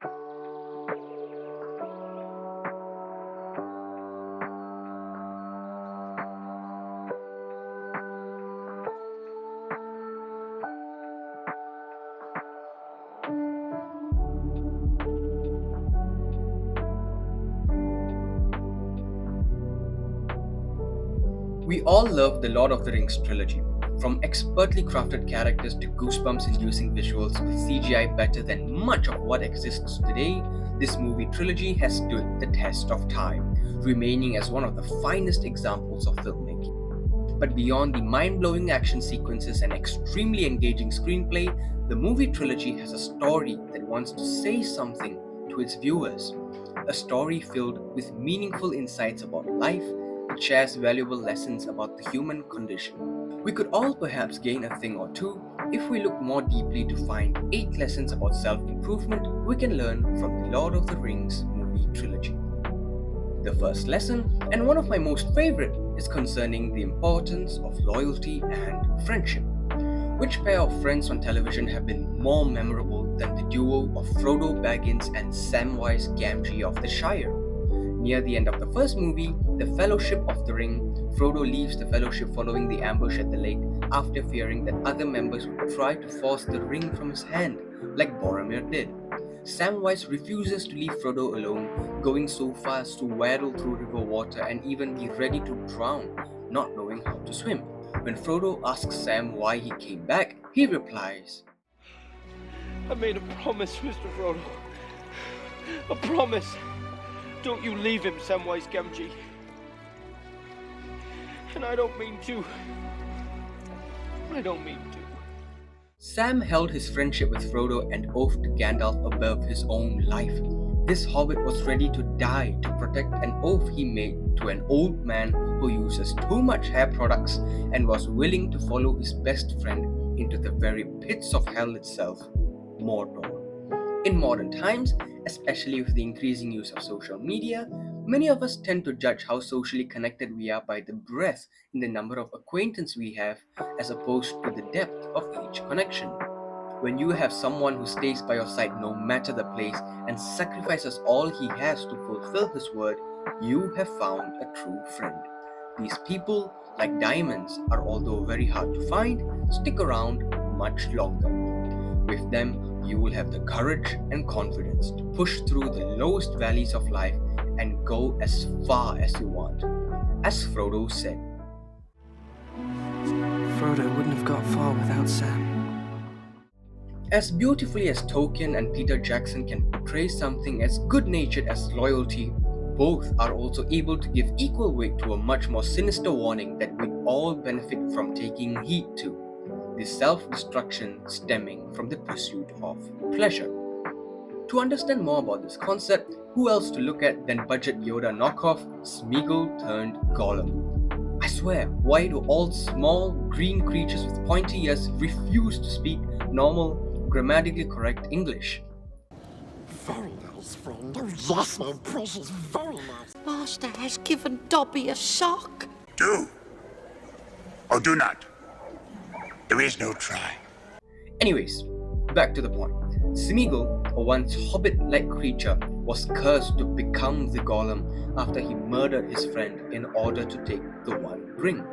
We all love the Lord of the Rings trilogy. From expertly crafted characters to goosebumps-inducing visuals with CGI better than much of what exists today, this movie trilogy has stood the test of time, remaining as one of the finest examples of filmmaking. But beyond the mind-blowing action sequences and extremely engaging screenplay, the movie trilogy has a story that wants to say something to its viewers. A story filled with meaningful insights about life that shares valuable lessons about the human condition. We could all perhaps gain a thing or two if we look more deeply to find 8 lessons about self-improvement we can learn from the Lord of the Rings movie trilogy. The first lesson, and one of my most favorite, is concerning the importance of loyalty and friendship. Which pair of friends on television have been more memorable than the duo of Frodo Baggins and Samwise Gamgee of the Shire? Near the end of the first movie, The Fellowship of the Ring, Frodo leaves the Fellowship following the ambush at the lake after fearing that other members would try to force the ring from his hand, like Boromir did. Samwise refuses to leave Frodo alone, going so far as to waddle through river water and even be ready to drown, not knowing how to swim. When Frodo asks Sam why he came back, he replies, I made a promise, Mr. Frodo. A promise. Don't you leave him, Samwise Gamgee. And I don't mean to. I don't mean to. Sam held his friendship with Frodo and oathed Gandalf above his own life. This hobbit was ready to die to protect an oath he made to an old man who uses too much hair products and was willing to follow his best friend into the very pits of hell itself, Mordor. In modern times, especially with the increasing use of social media, many of us tend to judge how socially connected we are by the breadth in the number of acquaintances we have as opposed to the depth of each connection. When you have someone who stays by your side no matter the place and sacrifices all he has to fulfill his word, you have found a true friend. These people, like diamonds, are although very hard to find, stick around much longer. With them, you will have the courage and confidence to push through the lowest valleys of life and go as far as you want. As Frodo said, Frodo wouldn't have got far without Sam. as beautifully as Tolkien and Peter Jackson can portray something as good-natured as loyalty, both are also able to give equal weight to a much more sinister warning that we'd all benefit from taking heed to: the self-destruction stemming from the pursuit of pleasure. To understand more about this concept, who else to look at than budget Yoda knockoff Smeagol turned Gollum? I swear, why do all small, green creatures with pointy ears refuse to speak normal, grammatically correct English? Very nice, friend. Oh, yes, my precious, very nice. Master has given Dobby a shock. Do or do not. There is no try. Anyways, back to the point. Smeagol, a once hobbit-like creature, was cursed to become the Golem after he murdered his friend in order to take the One Ring.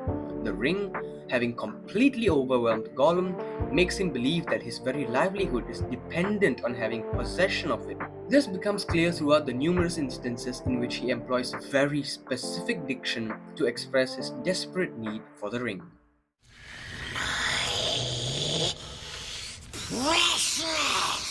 The ring, having completely overwhelmed Gollum, makes him believe that his very livelihood is dependent on having possession of it. This becomes clear throughout the numerous instances in which he employs very specific diction to express his desperate need for the ring. Precious!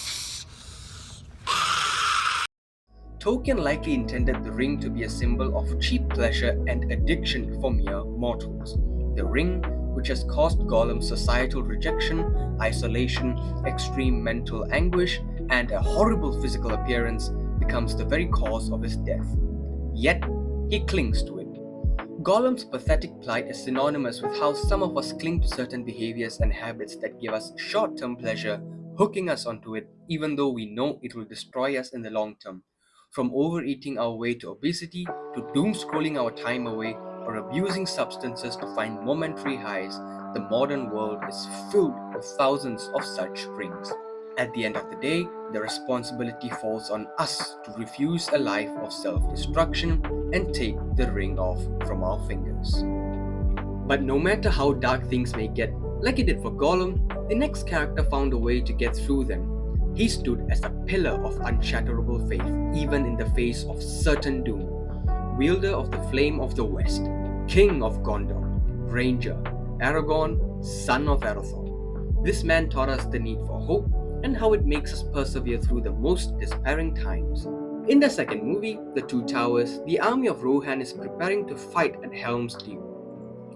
Tolkien likely intended the ring to be a symbol of cheap pleasure and addiction for mere mortals. The ring, which has caused Gollum societal rejection, isolation, extreme mental anguish, and a horrible physical appearance, becomes the very cause of his death. Yet, he clings to it. Gollum's pathetic plight is synonymous with how some of us cling to certain behaviors and habits that give us short-term pleasure, hooking us onto it even though we know it will destroy us in the long term. From overeating our way to obesity, to doom scrolling our time away, or abusing substances to find momentary highs, the modern world is filled with thousands of such rings. At the end of the day, the responsibility falls on us to refuse a life of self-destruction and take the ring off from our fingers. But no matter how dark things may get, like it did for Gollum, the next character found a way to get through them. He stood as a pillar of unshatterable faith, even in the face of certain doom. Wielder of the Flame of the West, King of Gondor, Ranger, Aragorn, son of Arathorn. This man taught us the need for hope and how it makes us persevere through the most despairing times. In the second movie, The Two Towers, the army of Rohan is preparing to fight at Helm's Deep.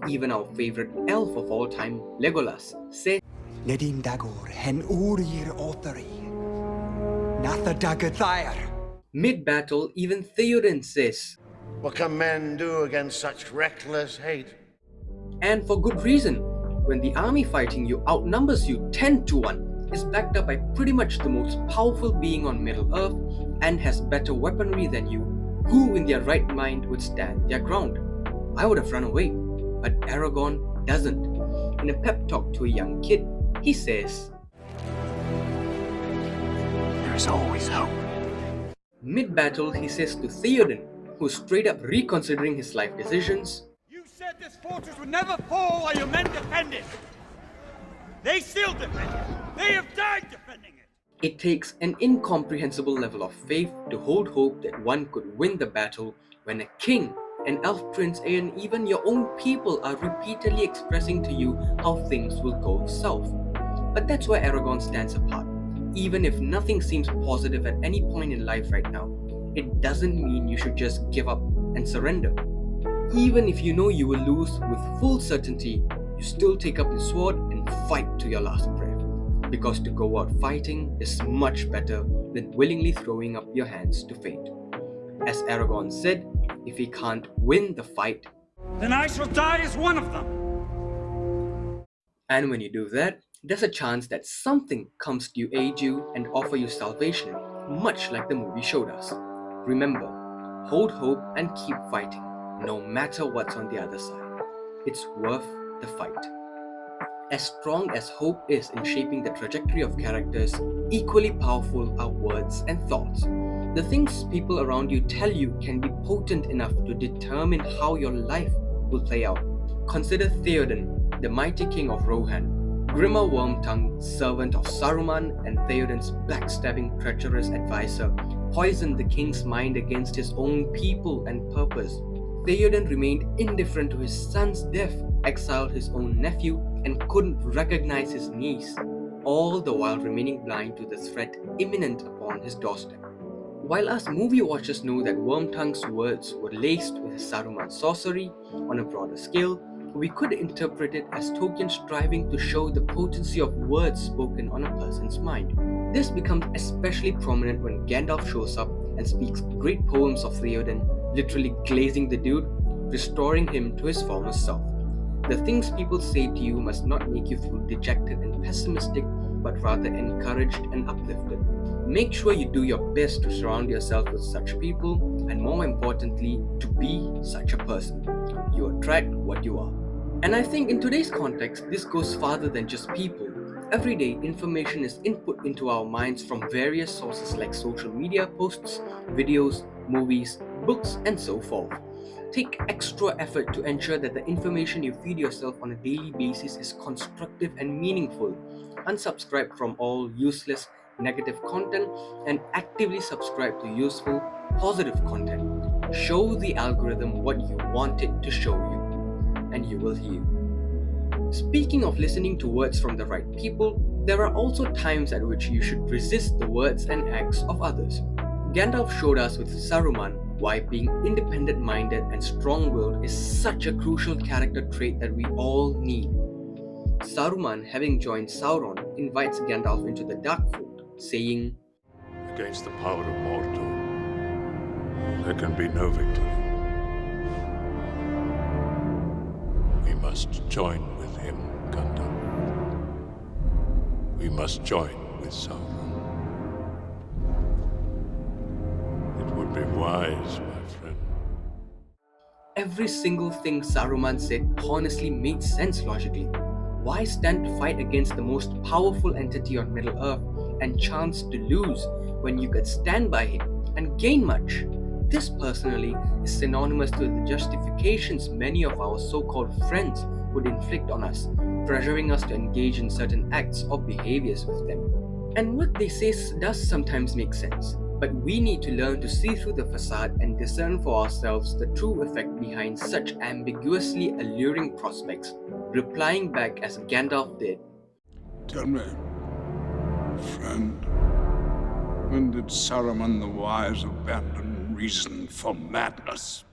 Even our favorite elf of all time, Legolas, said, Nedim Dagor hen Urir Othari. Natha Dagathair. Mid-battle, even Theoden says, What can men do against such reckless hate? and for good reason. When the army fighting you outnumbers you 10 to 1, is backed up by pretty much the most powerful being on Middle-earth and has better weaponry than you, who in their right mind would stand their ground? I would have run away, but Aragorn doesn't. In a pep talk to a young kid, he says, There is always hope. Mid-battle, he says to Theoden, who's straight up reconsidering his life decisions, You said this fortress would never fall while your men defend it. They still defend it. They have died defending it. it takes an incomprehensible level of faith to hold hope that one could win the battle when a king, an elf prince, and even your own people are repeatedly expressing to you how things will go south. But that's where Aragorn stands apart. Even if nothing seems positive at any point in life right now, it doesn't mean you should just give up and surrender. Even if you know you will lose with full certainty, you still take up your sword and fight to your last breath. Because to go out fighting is much better than willingly throwing up your hands to fate. As Aragorn said, if he can't win the fight, Then I shall die as one of them. and when you do that, there's a chance that something comes to aid you and offer you salvation, much like the movie showed us. Remember, hold hope and keep fighting, no matter what's on the other side. It's worth the fight. As strong as hope is in shaping the trajectory of characters, equally powerful are words and thoughts. The things people around you tell you can be potent enough to determine how your life will play out. Consider Theoden, the mighty king of Rohan, Grimmer Wormtongue, servant of Saruman, and Theoden's backstabbing, treacherous advisor, poisoned the king's mind against his own people and purpose. Theoden remained indifferent to his son's death, exiled his own nephew, and couldn't recognize his niece, all the while remaining blind to the threat imminent upon his doorstep. While us movie watchers know that Wormtongue's words were laced with Saruman's sorcery, on a broader scale, we could interpret it as Tolkien striving to show the potency of words spoken on a person's mind. This becomes especially prominent when Gandalf shows up and speaks great poems of Theoden, literally glazing the dude, restoring him to his former self. The things people say to you must not make you feel dejected and pessimistic, but rather encouraged and uplifted. Make sure you do your best to surround yourself with such people, and more importantly, to be such a person. You attract what you are. And I think in today's context, this goes farther than just people. Every day, information is input into our minds from various sources like social media posts, videos, movies, books, and so forth. Take extra effort to ensure that the information you feed yourself on a daily basis is constructive and meaningful. Unsubscribe from all useless, negative content and actively subscribe to useful, positive content. Show the algorithm what you want it to show you, and you will heal. Speaking of listening to words from the right people, there are also times at which you should resist the words and acts of others. Gandalf showed us with Saruman why being independent-minded and strong-willed is such a crucial character trait that we all need. Saruman, having joined Sauron, invites Gandalf into the Darkfold, saying, Against the power of Mordor, there can be no victory. We must join with him, Gandalf. We must join with Sauron. It would be wise, my friend. Every single thing Saruman said honestly made sense logically. Why stand to fight against the most powerful entity on Middle-earth and chance to lose when you could stand by him and gain much. This personally is synonymous to the justifications many of our so-called friends would inflict on us, pressuring us to engage in certain acts or behaviors with them. And what they say does sometimes make sense, but we need to learn to see through the facade and discern for ourselves the true effect behind such ambiguously alluring prospects, replying back as Gandalf did. Tell me, friend, when did Saruman the Wise abandon reason for madness?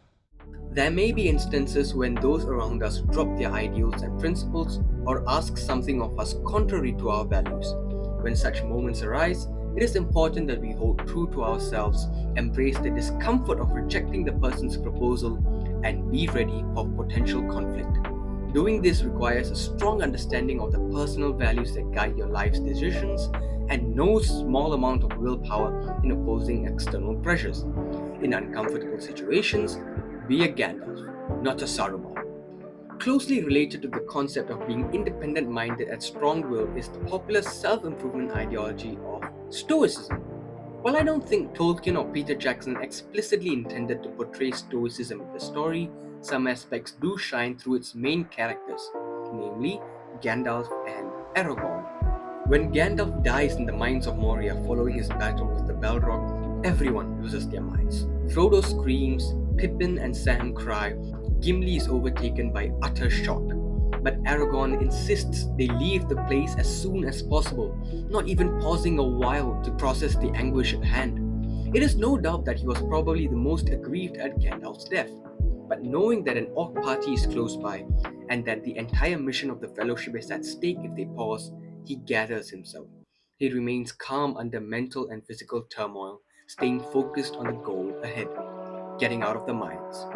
There may be instances when those around us drop their ideals and principles or ask something of us contrary to our values. When such moments arise, it is important that we hold true to ourselves, embrace the discomfort of rejecting the person's proposal, and be ready for potential conflict. Doing this requires a strong understanding of the personal values that guide your life's decisions and no small amount of willpower in opposing external pressures. In uncomfortable situations, be a Gandalf, not a Saruman. Closely related to the concept of being independent-minded and strong-willed is the popular self-improvement ideology of Stoicism. While I don't think Tolkien or Peter Jackson explicitly intended to portray Stoicism in the story, some aspects do shine through its main characters, namely Gandalf and Aragorn. When Gandalf dies in the mines of Moria following his battle with the Balrog, everyone loses their minds. Frodo screams, Pippin and Sam cry, Gimli is overtaken by utter shock. But Aragorn insists they leave the place as soon as possible, not even pausing a while to process the anguish at hand. It is no doubt that he was probably the most aggrieved at Gandalf's death, but knowing that an orc party is close by, and that the entire mission of the Fellowship is at stake if they pause, he gathers himself. He remains calm under mental and physical turmoil, staying focused on the goal ahead, getting out of the mines.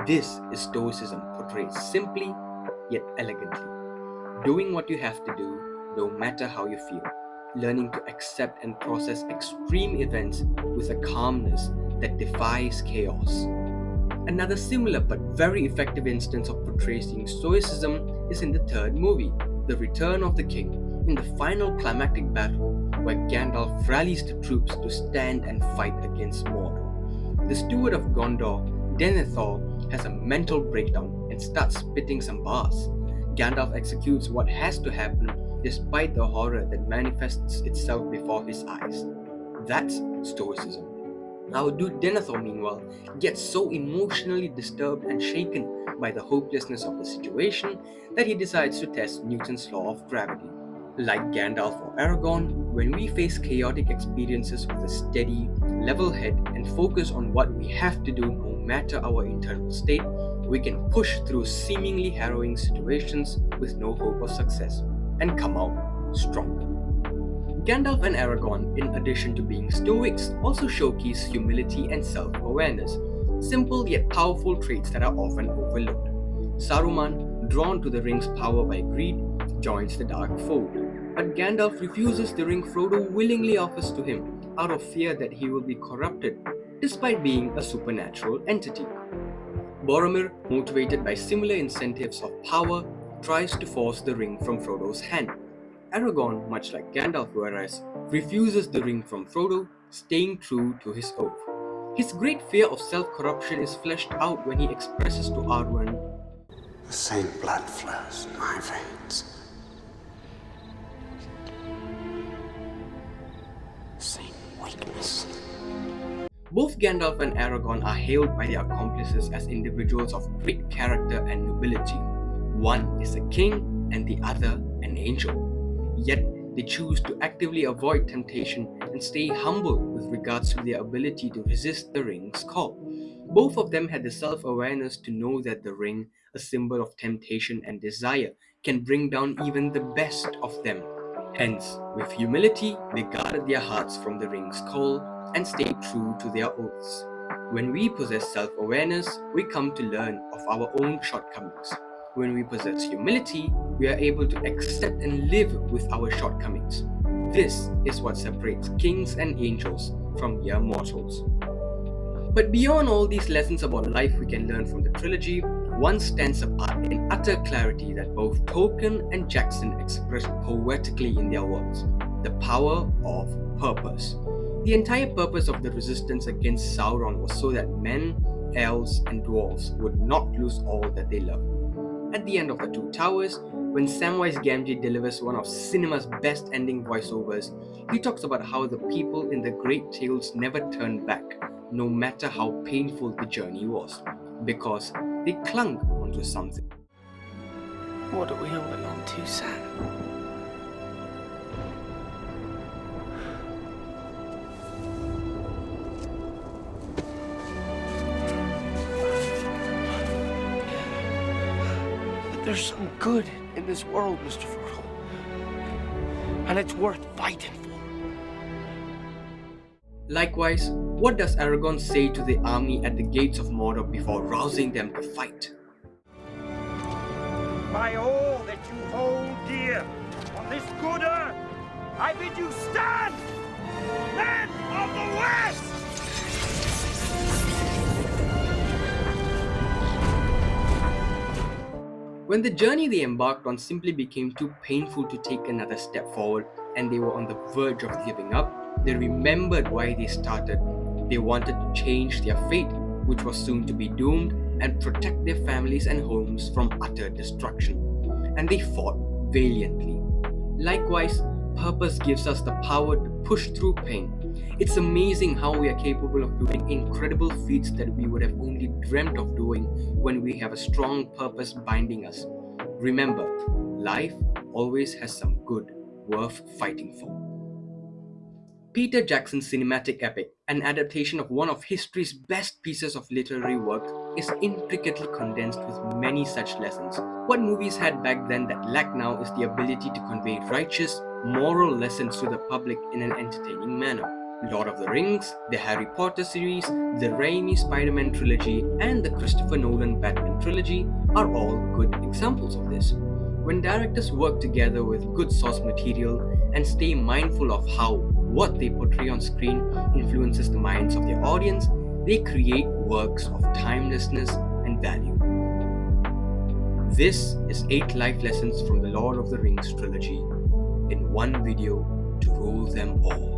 This is Stoicism portrayed simply yet elegantly. Doing what you have to do, no matter how you feel. Learning to accept and process extreme events with a calmness that defies chaos. Another similar but very effective instance of portraying Stoicism is in the third movie, The Return of the King, in the final climactic battle where Gandalf rallies the troops to stand and fight against Mordor. The steward of Gondor, Denethor, has a mental breakdown and starts spitting some bars. Gandalf executes what has to happen despite the horror that manifests itself before his eyes. That's Stoicism. Our dude Denethor, meanwhile, gets so emotionally disturbed and shaken by the hopelessness of the situation that he decides to test Newton's law of gravity. Like Gandalf or Aragorn, when we face chaotic experiences with a steady, level head and focus on what we have to do no matter our internal state, we can push through seemingly harrowing situations with no hope of success and come out stronger. Gandalf and Aragorn, in addition to being Stoics, also showcase humility and self-awareness, simple yet powerful traits that are often overlooked. Saruman, drawn to the ring's power by greed, joins the Dark Fold, but Gandalf refuses the ring Frodo willingly offers to him out of fear that he will be corrupted, despite being a supernatural entity. Boromir, motivated by similar incentives of power, tries to force the ring from Frodo's hand. Aragorn, much like Gandalf whereas, refuses the ring from Frodo, staying true to his oath. His great fear of self-corruption is fleshed out when he expresses to Arwen, "The same blood flows in my veins. Same weakness." Both Gandalf and Aragorn are hailed by their accomplices as individuals of great character and nobility. One is a king and the other an angel. Yet they choose to actively avoid temptation and stay humble with regards to their ability to resist the ring's call. Both of them had the self-awareness to know that the ring, a symbol of temptation and desire, can bring down even the best of them. Hence, with humility, they guarded their hearts from the ring's call and stayed true to their oaths. When we possess self-awareness, we come to learn of our own shortcomings. When we possess humility, we are able to accept and live with our shortcomings. This is what separates kings and angels from mere mortals. But beyond all these lessons about life we can learn from the trilogy, one stands apart in utter clarity that both Tolkien and Jackson expressed poetically in their works. the power of purpose. The entire purpose of the resistance against Sauron was so that men, elves, and dwarves would not lose all that they loved. At the end of The Two Towers, when Samwise Gamgee delivers one of cinema's best ending voiceovers, he talks about how the people in the Great Tales never turned back, no matter how painful the journey was, because they clung onto something. What are we holding on to, Sam? There's some good in this world, Mr. Frodo. And it's worth fighting for. Likewise, what does Aragorn say to the army at the gates of Mordor before rousing them to fight? By all that you hold dear on this good earth, I bid you stand, men of the West! When the journey they embarked on simply became too painful to take another step forward and they were on the verge of giving up, they remembered why they started. They wanted to change their fate, which was soon to be doomed, and protect their families and homes from utter destruction. And they fought valiantly. Likewise, purpose gives us the power to push through pain. It's amazing how we are capable of doing incredible feats that we would have only dreamt of doing when we have a strong purpose binding us. Remember, life always has some good worth fighting for. Peter Jackson's cinematic epic, an adaptation of one of history's best pieces of literary work, is intricately condensed with many such lessons. What movies had back then that lack now is the ability to convey righteous, moral lessons to the public in an entertaining manner. Lord of the Rings, the Harry Potter series, the Raimi Spider-Man trilogy, and the Christopher Nolan Batman trilogy are all good examples of this. When directors work together with good source material and stay mindful of how what they portray on screen influences the minds of their audience, they create works of timelessness and value. This is 8 life lessons from the Lord of the Rings trilogy in one video to rule them all.